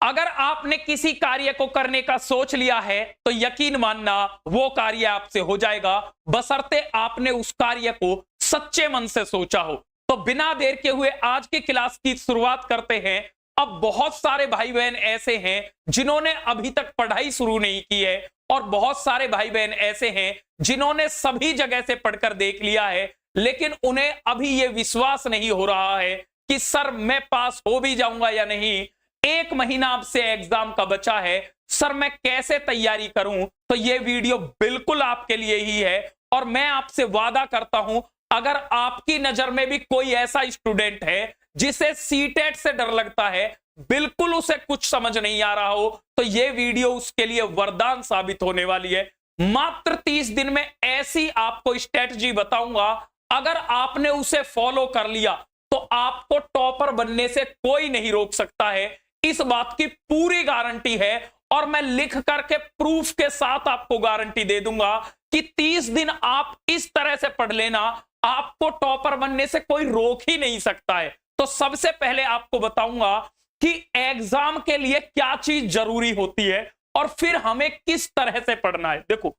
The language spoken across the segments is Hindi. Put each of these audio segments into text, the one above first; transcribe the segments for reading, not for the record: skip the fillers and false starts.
अगर आपने किसी कार्य को करने का सोच लिया है तो यकीन मानना वो कार्य आपसे हो जाएगा, बशर्ते आपने उस कार्य को सच्चे मन से सोचा हो। तो बिना देर के हुए आज की क्लास की शुरुआत करते हैं। अब बहुत सारे भाई बहन ऐसे हैं जिन्होंने अभी तक पढ़ाई शुरू नहीं की है, और बहुत सारे भाई बहन ऐसे हैं जिन्होंने सभी जगह से पढ़कर देख लिया है, लेकिन उन्हें अभी यह विश्वास नहीं हो रहा है कि सर मैं पास हो भी जाऊंगा या नहीं। 1 महीना अब से एग्जाम का बचा है, सर मैं कैसे तैयारी करूं? तो ये वीडियो बिल्कुल आपके लिए ही है। और मैं आपसे वादा करता हूं, अगर आपकी नजर में भी कोई ऐसा स्टूडेंट है जिसे सीटेट से डर लगता है, बिल्कुल उसे कुछ समझ नहीं आ रहा हो, तो यह वीडियो उसके लिए वरदान साबित होने वाली है। मात्र 30 दिन में ऐसी आपको स्ट्रेटजी बताऊंगा, अगर आपने उसे फॉलो कर लिया तो आपको टॉपर बनने से कोई नहीं रोक सकता है। इस बात की पूरी गारंटी है, और मैं लिख करके प्रूफ के साथ आपको गारंटी दे दूंगा कि 30 दिन आप इस तरह से पढ़ लेना, आपको टॉपर बनने से कोई रोक ही नहीं सकता है। तो सबसे पहले आपको बताऊंगा कि एग्जाम के लिए क्या चीज जरूरी होती है और फिर हमें किस तरह से पढ़ना है। देखो,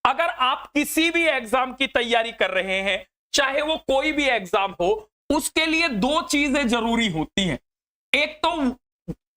अगर आप किसी भी एग्जाम की तैयारी कर रहे हैं, चाहे वो कोई भी एग्जाम हो, उसके लिए 2 चीजें जरूरी होती हैं। एक तो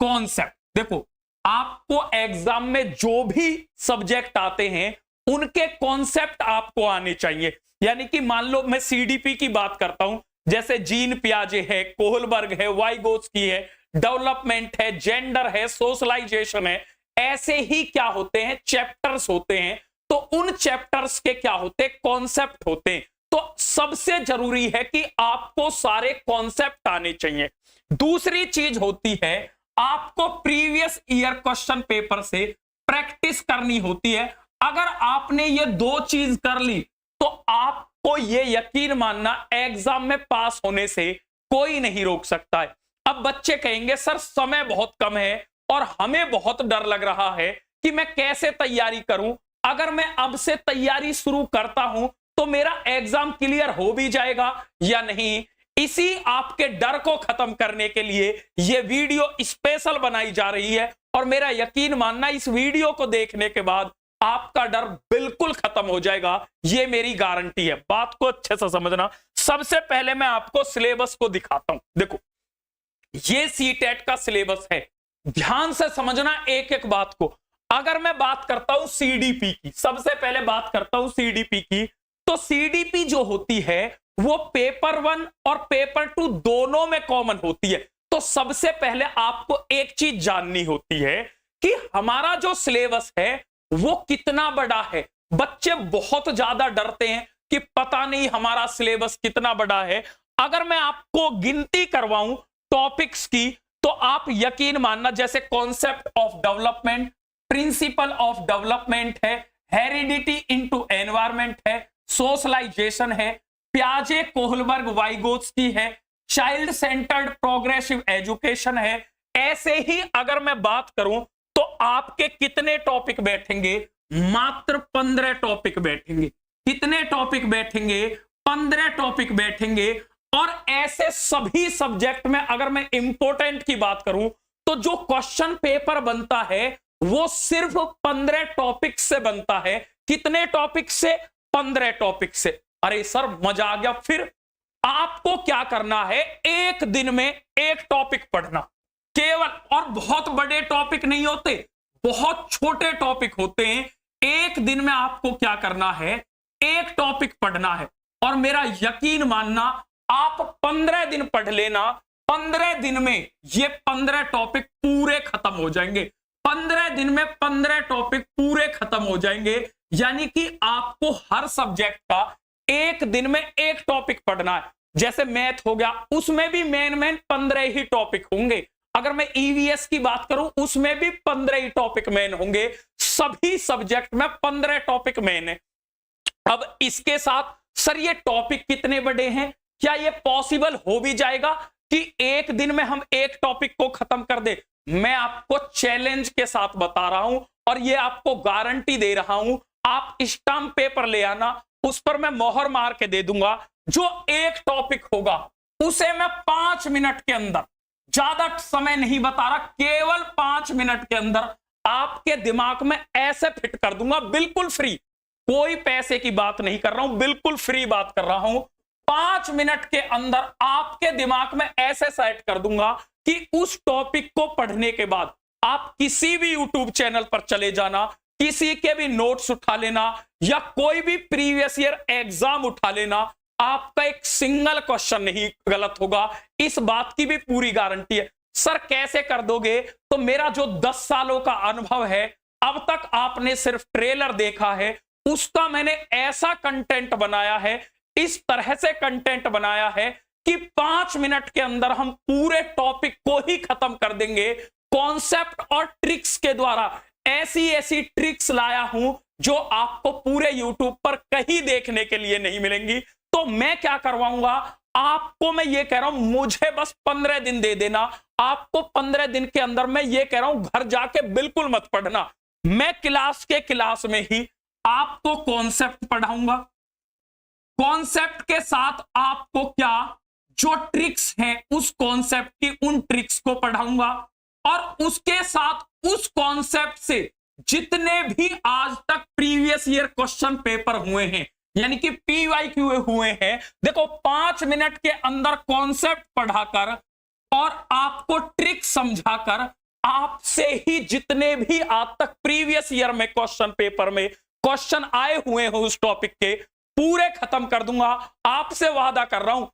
कॉन्सेप्ट। देखो, आपको एग्जाम में जो भी सब्जेक्ट आते हैं उनके कॉन्सेप्ट आपको आने चाहिए। यानी कि मान लो मैं सीडीपी की बात करता हूं, जैसे जीन पियाजे है, कोहलबर्ग है, वाइगोत्स्की है, डेवलपमेंट है, जेंडर है, सोशलाइजेशन है, ऐसे ही क्या होते हैं, चैप्टर्स होते हैं। तो उन चैप्टर्स के क्या होते हैं, कॉन्सेप्ट होते हैं। तो सबसे जरूरी है कि आपको सारे कॉन्सेप्ट आने चाहिए। दूसरी चीज होती है, आपको प्रीवियस ईयर क्वेश्चन पेपर से प्रैक्टिस करनी होती है। अगर आपने ये 2 चीज कर ली तो आपको ये यकीन मानना, एग्जाम में पास होने से कोई नहीं रोक सकता है। अब बच्चे कहेंगे सर समय बहुत कम है और हमें बहुत डर लग रहा है कि मैं कैसे तैयारी करूं, अगर मैं अब से तैयारी शुरू करता हूं तो मेरा एग्जाम क्लियर हो भी जाएगा या नहीं। इसी आपके डर को खत्म करने के लिए यह वीडियो स्पेशल बनाई जा रही है, और मेरा यकीन मानना इस वीडियो को देखने के बाद आपका डर बिल्कुल खत्म हो जाएगा, यह मेरी गारंटी है। बात को अच्छे से समझना। सबसे पहले मैं आपको सिलेबस को दिखाता हूं। देखो, यह सीटेट का सिलेबस है, ध्यान से समझना एक एक बात को। अगर मैं बात करता हूं सीडीपी की, सबसे पहले बात करता हूं सीडीपी की, तो सीडीपी जो होती है वो पेपर 1 और पेपर 2 दोनों में कॉमन होती है। तो सबसे पहले आपको एक चीज जाननी होती है कि हमारा जो सिलेबस है वो कितना बड़ा है। बच्चे बहुत ज्यादा डरते हैं कि पता नहीं हमारा सिलेबस कितना बड़ा है। अगर मैं आपको गिनती करवाऊं टॉपिक्स की, तो आप यकीन मानना, जैसे concept of development, principle of development है, हेरिडिटी इनटू एनवायरमेंट है, सोशलाइजेशन है, पियाजे कोहलबर्ग वाइगोत्स्की है, चाइल्ड सेंटर्ड प्रोग्रेसिव एजुकेशन है। ऐसे ही अगर मैं बात करूं तो आपके कितने टॉपिक बैठेंगे, मात्र 15 टॉपिक बैठेंगे। कितने टॉपिक बैठेंगे, 15 टॉपिक बैठेंगे। और ऐसे सभी सब्जेक्ट में अगर मैं इंपॉर्टेंट की बात करूं तो जो क्वेश्चन पेपर बनता है वो सिर्फ 15 टॉपिक से बनता है। कितने टॉपिक से, 15 टॉपिक से। अरे सर मजा आ गया। फिर आपको क्या करना है, एक दिन में एक टॉपिक पढ़ना केवल, और बहुत बड़े टॉपिक नहीं होते, बहुत छोटे टॉपिक होते हैं। एक दिन में आपको क्या करना है, एक टॉपिक पढ़ना है। और मेरा यकीन मानना, आप 15 दिन पढ़ लेना, 15 दिन में ये 15 टॉपिक पूरे खत्म हो जाएंगे। 15 दिन में 15 टॉपिक पूरे खत्म हो जाएंगे। यानी कि आपको हर सब्जेक्ट का एक दिन में एक टॉपिक पढ़ना है। जैसे मैथ हो गया, उसमें भी मेन 15 ही टॉपिक होंगे। अगर मैं ईवीएस की बात करूं, उसमें भी 15 ही टॉपिक मेन होंगे। सभी सब्जेक्ट में 15 टॉपिक मेन है। अब इसके साथ सर ये टॉपिक कितने बड़े हैं, क्या ये पॉसिबल हो भी जाएगा कि एक दिन में हम एक टॉपिक को खत्म कर दे? मैं आपको चैलेंज के साथ बता रहा हूं और ये आपको गारंटी दे रहा हूं। आप स्टाम्प पेपर ले आना, उस पर मैं मोहर मार के दे दूंगा। जो एक टॉपिक होगा उसे मैं 5 मिनट के अंदर ज्यादा समय नहीं बता रहा, केवल 5 मिनट के अंदर आपके दिमाग में ऐसे फिट कर दूंगा, बिल्कुल फ्री, कोई पैसे की बात नहीं कर रहा हूं, बिल्कुल फ्री बात कर रहा हूं। 5 मिनट के अंदर आपके दिमाग में ऐसे सेट कर दूंगा कि उस टॉपिक को पढ़ने के बाद आप किसी भी यूट्यूब चैनल पर चले जाना, किसी के भी नोट्स उठा लेना या कोई भी प्रीवियस ईयर एग्जाम उठा लेना, आपका एक सिंगल क्वेश्चन नहीं गलत होगा, इस बात की भी पूरी गारंटी है। सर कैसे कर दोगे? तो मेरा जो 10 सालों का अनुभव है, अब तक आपने सिर्फ ट्रेलर देखा है, उसका मैंने ऐसा कंटेंट बनाया है, इस तरह से कंटेंट बनाया है कि 5 मिनट के अंदर हम पूरे टॉपिक को ही खत्म कर देंगे। कॉन्सेप्ट और ट्रिक्स के द्वारा ऐसी ऐसी ट्रिक्स लाया हूं जो आपको पूरे यूट्यूब पर कहीं देखने के लिए नहीं मिलेंगी। तो मैं क्या करवाऊंगा आपको, मैं ये कह रहा हूं मुझे बस 15 दिन दे देना। आपको 15 दिन के अंदर मैं ये कह रहा हूं घर जाके बिल्कुल मत पढ़ना, मैं क्लास में ही आपको कॉन्सेप्ट पढ़ाऊंगा, कॉन्सेप्ट के साथ आपको क्या जो ट्रिक्स हैं उस कॉन्सेप्ट की उन ट्रिक्स को पढ़ाऊंगा, और उसके साथ उस कॉन्सेप्ट से जितने भी आज तक प्रीवियस ईयर क्वेश्चन पेपर हुए हैं, यानी कि पीवाईक्यू हुए हैं, देखो 5 मिनट के अंदर कॉन्सेप्ट पढ़ाकर और आपको ट्रिक समझाकर आपसे ही जितने भी आज तक प्रीवियस ईयर में क्वेश्चन पेपर में क्वेश्चन आए हुए हैं उस टॉपिक के पूरे खत्म कर दूंगा। आपसे वादा कर रहा हूं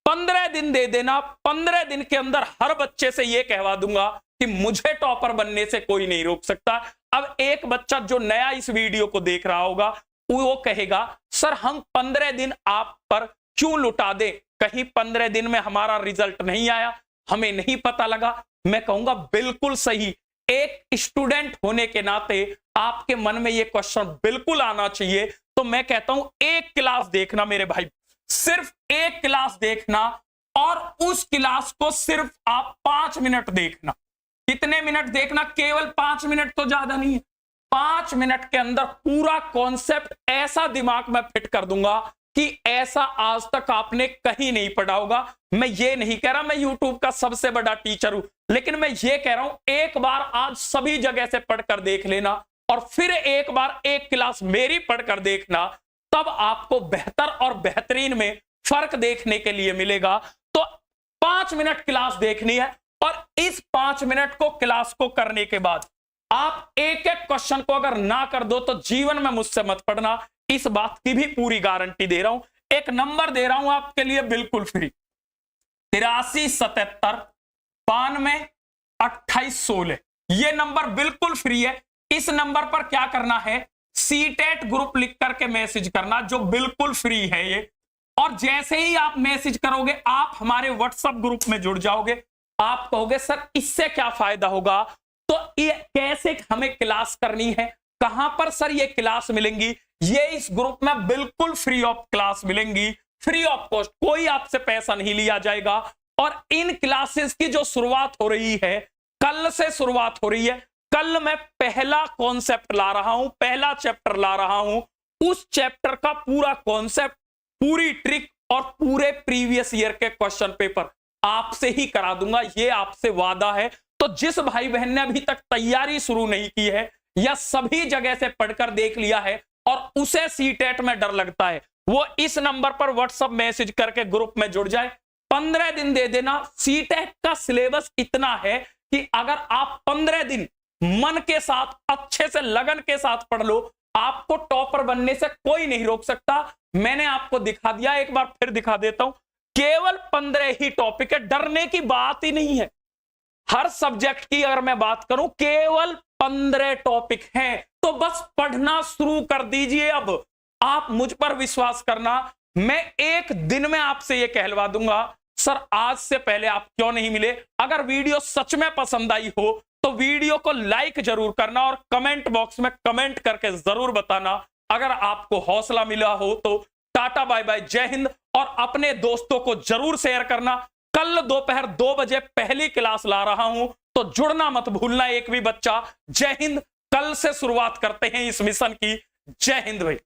15 दिन दे देना, 15 दिन के अंदर हर बच्चे से यह कहवा दूंगा कि मुझे टॉपर बनने से कोई नहीं रोक सकता। अब एक बच्चा जो नया इस वीडियो को देख रहा होगा वो कहेगा सर हम 15 दिन आप पर क्यों लुटा दे, कहीं 15 दिन में हमारा रिजल्ट नहीं आया, हमें नहीं पता लगा। मैं कहूंगा बिल्कुल सही, एक स्टूडेंट होने के नाते आपके मन में यह क्वेश्चन बिल्कुल आना चाहिए। तो मैं कहता हूं एक क्लास देखना मेरे भाई, सिर्फ एक क्लास देखना, और उस क्लास को सिर्फ आप 5 मिनट देखना। कितने मिनट देखना? केवल 5 मिनट, तो ज्यादा नहीं है। 5 मिनट के अंदर पूरा कॉन्सेप्ट ऐसा दिमाग में फिट कर दूंगा कि ऐसा आज तक आपने कहीं नहीं पढ़ा होगा। मैं ये नहीं कह रहा मैं यूट्यूब का सबसे बड़ा टीचर हूं, लेकिन मैं ये कह रहा हूं एक बार आज सभी जगह से पढ़कर देख लेना और फिर एक बार एक क्लास मेरी पढ़कर देखना, तब आपको बेहतर और बेहतरीन में फर्क देखने के लिए मिलेगा। तो 5 मिनट क्लास देखनी है, और इस 5 मिनट को क्लास को करने के बाद आप एक एक क्वेश्चन को अगर ना कर दो तो जीवन में मुझसे मत पढ़ना, इस बात की भी पूरी गारंटी दे रहा हूं। एक नंबर दे रहा हूं आपके लिए बिल्कुल फ्री, 83 77 92 28 16, यह नंबर बिल्कुल फ्री है। इस नंबर पर क्या करना है, सीटेट ग्रुप लिख करके मैसेज करना, जो बिल्कुल फ्री है ये। और जैसे ही आप मैसेज करोगे आप हमारे व्हाट्सएप ग्रुप में जुड़ जाओगे। आप कहोगे सर इससे क्या फायदा होगा, तो ये कैसे हमें क्लास करनी है, कहां पर सर ये क्लास मिलेंगी? ये इस ग्रुप में बिल्कुल फ्री ऑफ क्लास मिलेंगी, फ्री ऑफ कॉस्ट, कोई आपसे पैसा नहीं लिया जाएगा। और इन क्लासेस की जो शुरुआत हो रही है, कल से शुरुआत हो रही है। कल मैं पहला कॉन्सेप्ट ला रहा हूं, पहला चैप्टर ला रहा हूं, उस चैप्टर का पूरा कॉन्सेप्ट, पूरी ट्रिक और पूरे प्रीवियस ईयर के क्वेश्चन पेपर आपसे ही करा दूंगा, ये आपसे वादा है। तो जिस भाई बहन ने अभी तक तैयारी शुरू नहीं की है या सभी जगह से पढ़कर देख लिया है और उसे सीटेट में डर लगता है, वो इस नंबर पर व्हाट्सएप मैसेज करके ग्रुप में जुड़ जाए। 15 दिन दे देना। सीटेट का सिलेबस इतना है कि अगर आप 15 दिन मन के साथ अच्छे से लगन के साथ पढ़ लो, आपको टॉपर बनने से कोई नहीं रोक सकता। मैंने आपको दिखा दिया, एक बार फिर दिखा देता हूं, केवल 15 ही टॉपिक है, डरने की बात ही नहीं है। हर सब्जेक्ट की अगर मैं बात करूं केवल 15 टॉपिक हैं, तो बस पढ़ना शुरू कर दीजिए। अब आप मुझ पर विश्वास करना, मैं एक दिन में आपसे यह कहलवा दूंगा सर आज से पहले आप क्यों नहीं मिले। अगर वीडियो सच में पसंद आई हो तो वीडियो को लाइक जरूर करना और कमेंट बॉक्स में कमेंट करके जरूर बताना। अगर आपको हौसला मिला हो तो टाटा बाय बाय, जय हिंद, और अपने दोस्तों को जरूर शेयर करना। कल दोपहर 2 बजे पहली क्लास ला रहा हूं, तो जुड़ना मत भूलना एक भी बच्चा। जय हिंद। कल से शुरुआत करते हैं इस मिशन की। जय हिंद भाई।